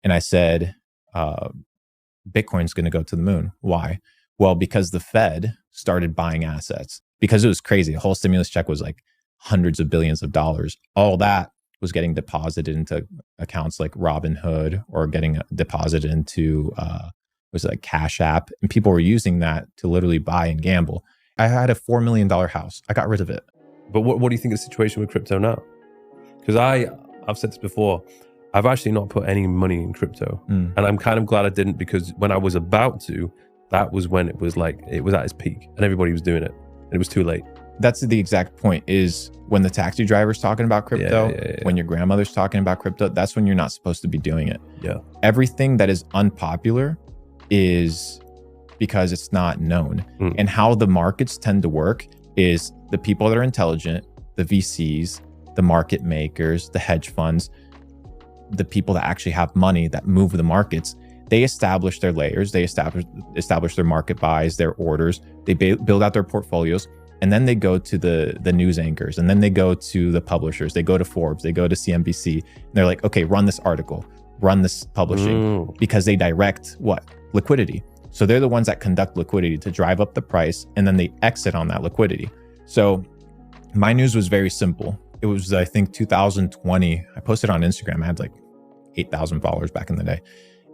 And I said, Bitcoin's going to go to the moon. Why? Well, because the Fed started buying assets, because it was crazy. The whole stimulus check was like hundreds of billions of dollars. All that was getting deposited into accounts like Robinhood or getting deposited into, was it like Cash App? And people were using that to literally buy and gamble. I had a $4 million house. I got rid of it. But what do you think of the situation with crypto now? Because I've said this before, I've actually not put any money in crypto. And I'm kind of glad I didn't, because when I was about to, that was when it was like, it was at its peak and everybody was doing it. And it was too late. That's the exact point, is when the taxi driver's talking about crypto, when your grandmother's talking about crypto, that's when you're not supposed to be doing it. Yeah. Everything that is unpopular is because it's not known. And how the markets tend to work is the people that are intelligent, the VCs, the market makers, the hedge funds, the people that actually have money that move the markets, they establish their layers, they establish their market buys, their orders, they build out their portfolios, and then they go to the news anchors, and then they go to the publishers, they go to Forbes, they go to CNBC, and they're like, okay, run this article, run this publishing, because they direct what? Liquidity. So they're the ones that conduct liquidity to drive up the price, and then they exit on that liquidity. So my news was very simple. It was, I think, 2020. I posted on Instagram. I had like 8,000 followers back in the day.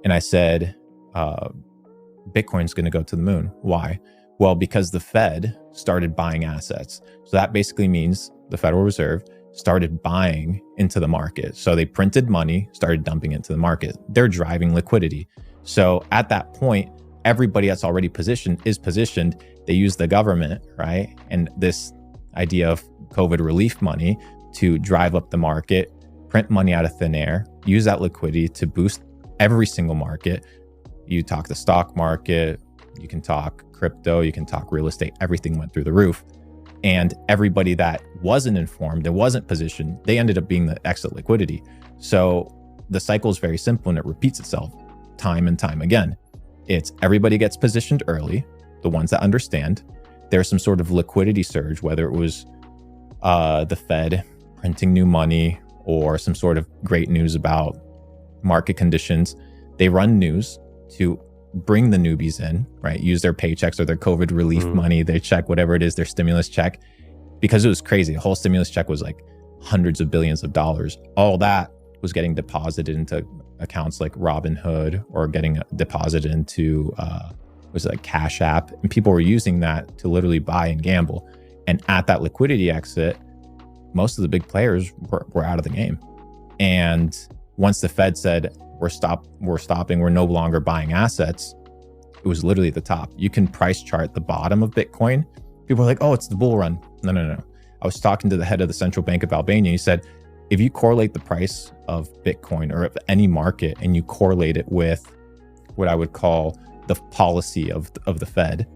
And I said, Bitcoin's going to go to the moon. Why? Well, because the Fed started buying assets. So that basically means the Federal Reserve started buying into the market. So they printed money, started dumping into the market. They're driving liquidity. So at that point, everybody that's already positioned is positioned. They use the government, right? And this idea of COVID relief money to drive up the market, print money out of thin air, use that liquidity to boost every single market. You talk the stock market, you can talk crypto, you can talk real estate, everything went through the roof. And everybody that wasn't informed and wasn't positioned, they ended up being the exit liquidity. So the cycle is very simple and it repeats itself time and time again. It's everybody gets positioned early, the ones that understand. There's some sort of liquidity surge, whether it was the Fed printing new money or some sort of great news about market conditions. They run news to bring the newbies in, right? Use their paychecks or their COVID relief money, their check, whatever it is, their stimulus check, because it was crazy. The whole stimulus check was like hundreds of billions of dollars. All that was getting deposited into accounts like Robinhood or getting deposited into, was it like Cash App? And people were using that to literally buy and gamble. And at that liquidity exit, most of the big players were out of the game. And once the Fed said, we're stopping, we're no longer buying assets, it was literally at the top. You can price chart the bottom of Bitcoin. People are like, oh, it's the bull run. No. I was talking to the head of the Central Bank of Albania. He said, if you correlate the price of Bitcoin or of any market and you correlate it with what I would call the policy of the Fed,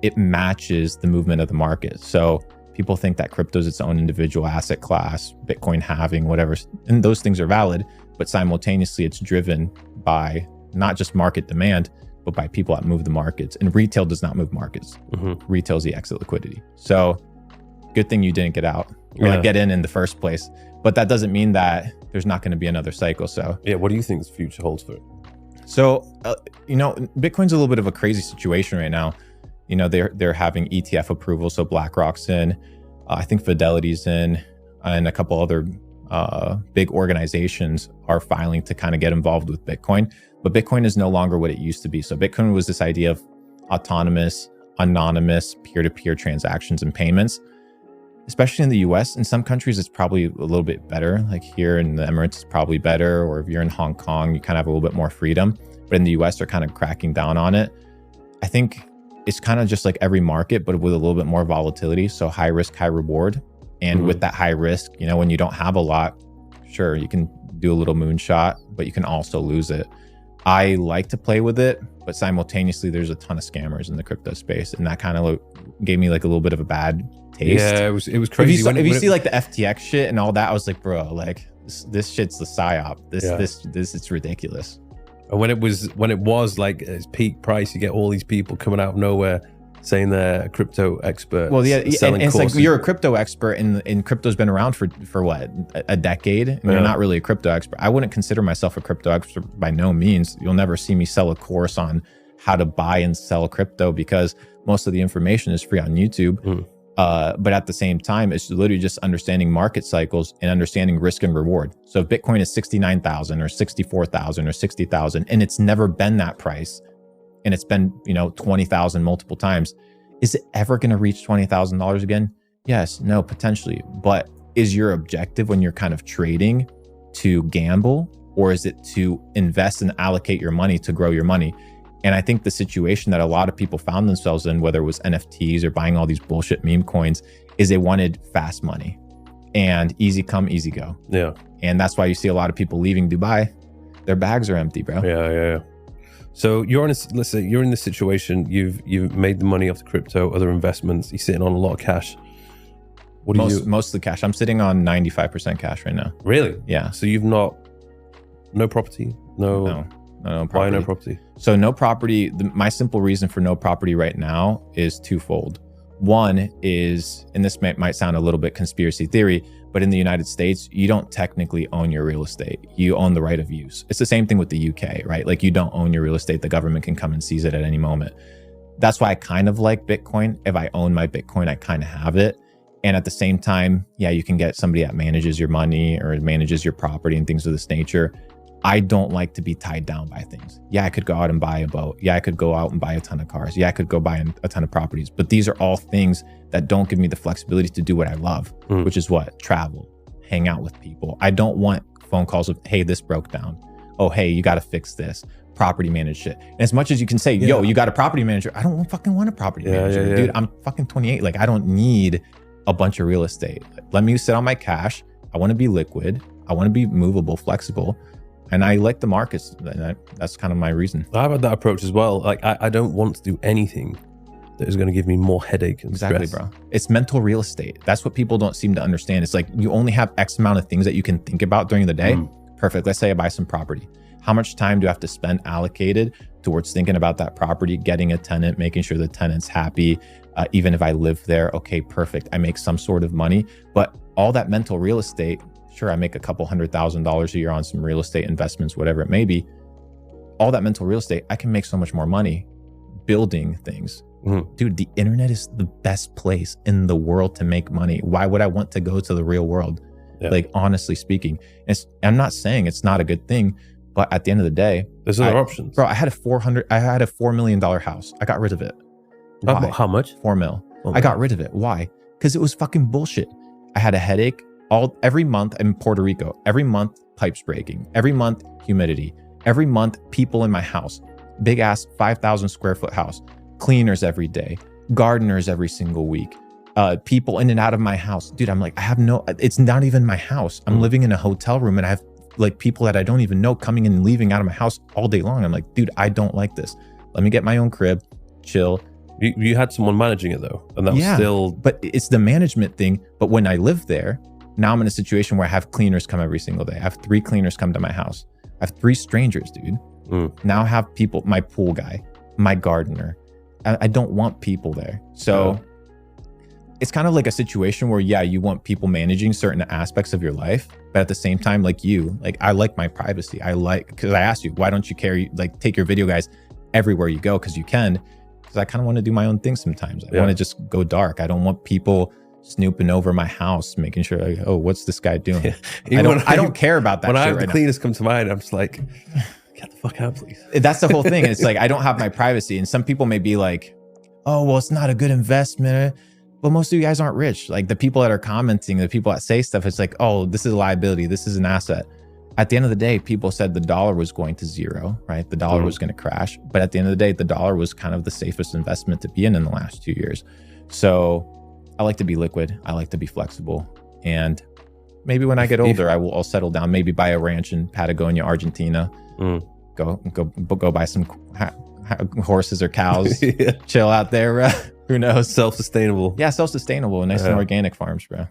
it matches the movement of the market. So people think that crypto is its own individual asset class, Bitcoin halving, whatever, and those things are valid, but simultaneously it's driven by not just market demand, but by people that move the markets. And retail does not move markets. Retail is the exit liquidity. So good thing you didn't get out or like get in the first place. But that doesn't mean that there's not going to be another cycle. So yeah, what do you think the future holds for it? So, Bitcoin's a little bit of a crazy situation right now. They're having ETF approval. So BlackRock's in, I think Fidelity's in, and a couple other big organizations are filing to kind of get involved with Bitcoin. But Bitcoin is no longer what it used to be. So Bitcoin was this idea of autonomous, anonymous, peer-to-peer transactions and payments. Especially in the US, in some countries, it's probably a little bit better. Like here in the Emirates, it's probably better. Or if you're in Hong Kong, you kind of have a little bit more freedom. But in the US, they're kind of cracking down on it. I think it's kind of just like every market, but with a little bit more volatility. So high risk, high reward. And with that high risk, when you don't have a lot, sure, you can do a little moonshot, but you can also lose it. I like to play with it, but simultaneously, there's a ton of scammers in the crypto space. And that kind of gave me like a little bit of a bad taste. Yeah, it was crazy. If you see like the FTX shit and all that, I was like, bro, like this shit's the psyop. This it's ridiculous. And when it was like its peak price, you get all these people coming out of nowhere saying they're a crypto expert. Well, yeah, and it's courses. like you're a crypto expert, and crypto's been around for what, a decade, and you're not really a crypto expert. I wouldn't consider myself a crypto expert by no means. You'll never see me sell a course on how to buy and sell crypto because most of the information is free on YouTube. But at the same time, it's literally just understanding market cycles and understanding risk and reward. So if Bitcoin is 69,000 or 64,000 or 60,000, and it's never been that price, and it's been, 20,000 multiple times, is it ever going to reach $20,000 again? Yes, no, potentially. But is your objective when you're kind of trading to gamble, or is it to invest and allocate your money to grow your money? And I think the situation that a lot of people found themselves in, whether it was NFTs or buying all these bullshit meme coins, is they wanted fast money and easy come, easy go. Yeah. And that's why you see a lot of people leaving Dubai. Their bags are empty, bro. Yeah. So let's say you're in this situation, you've made the money off the crypto, other investments, you're sitting on a lot of cash. What do you do? Most of the cash. I'm sitting on 95% cash right now. Really? Yeah. So you've no property? No property. Why no property? So no property, my simple reason for no property right now is twofold. One is, and this might sound a little bit conspiracy theory, but in the United States, you don't technically own your real estate. You own the right of use. It's the same thing with the UK, right? Like you don't own your real estate. The government can come and seize it at any moment. That's why I kind of like Bitcoin. If I own my Bitcoin, I kind of have it. And at the same time, yeah, you can get somebody that manages your money or manages your property and things of this nature. I don't like to be tied down by things. Yeah, I could go out and buy a boat. Yeah, I could go out and buy a ton of cars. Yeah, I could go buy a ton of properties. But these are all things that don't give me the flexibility to do what I love, which is what? Travel, hang out with people. I don't want phone calls of, hey, this broke down. Oh, hey, you got to fix this. Property manage shit. And as much as you can say, yo, you got a property manager. I don't fucking want a property manager. Dude, I'm fucking 28. Like, I don't need a bunch of real estate. Let me sit on my cash. I want to be liquid. I want to be movable, flexible. And I like the markets. That's kind of my reason. I've had that approach as well. Like, I don't want to do anything that is going to give me more headache and exactly, stress. Bro. It's mental real estate. That's what people don't seem to understand. It's like you only have X amount of things that you can think about during the day. Perfect. Let's say I buy some property. How much time do I have to spend allocated towards thinking about that property, getting a tenant, making sure the tenant's happy? Even if I live there, okay, perfect. I make some sort of money, but all that mental real estate, sure, I make a couple $100,000 a year on some real estate investments, whatever it may be. All that mental real estate, I can make so much more money building things. Dude, the internet is the best place in the world to make money. Why would I want to go to the real world? Yeah. Like, honestly speaking, I'm not saying it's not a good thing, but at the end of the day, there's other options. Bro, I had a $4 million house. I got rid of it. Why? How much? $4 million. I got rid of it. Why? Because it was fucking bullshit. I had a headache every month. I'm in Puerto Rico. Every month, pipes breaking. Every month, humidity. Every month, people in my house. Big ass 5,000 square foot house. Cleaners every day. Gardeners every single week. People in and out of my house. Dude, I'm like, it's not even my house. I'm living in a hotel room and I have like people that I don't even know coming in and leaving out of my house all day long. I'm like, dude, I don't like this. Let me get my own crib, chill. You had someone managing it though, and that was still... But it's the management thing. But when I live there, now I'm in a situation where I have cleaners come every single day. I have 3 cleaners come to my house. I have 3 strangers, dude. Now I have people, my pool guy, my gardener. I don't want people there. So it's kind of like a situation where, yeah, you want people managing certain aspects of your life, but at the same time, like I like my privacy. Because I asked you, why don't you take your video guys everywhere you go? Because you can. Because I kind of want to do my own thing sometimes. I want to just go dark. I don't want people snooping over my house, making sure, like, oh, what's this guy doing? I don't care about that. When shit I have right the cleaners come to mind, I'm just like, get the fuck out, please. That's the whole thing. It's like, I don't have my privacy. And some people may be like, oh, well, it's not a good investment. But most of you guys aren't rich. Like the people that are commenting, the people that say stuff, it's like, oh, this is a liability. This is an asset. At the end of the day, people said the dollar was going to zero, right? The dollar was going to crash. But at the end of the day, the dollar was kind of the safest investment to be in the last 2 years. So I like to be liquid. I like to be flexible. And maybe when I get older, I'll settle down, maybe buy a ranch in Patagonia, Argentina, go buy some horses or cows, chill out there. Who knows? Self-sustainable. Yeah, self-sustainable and nice and organic farms, bro.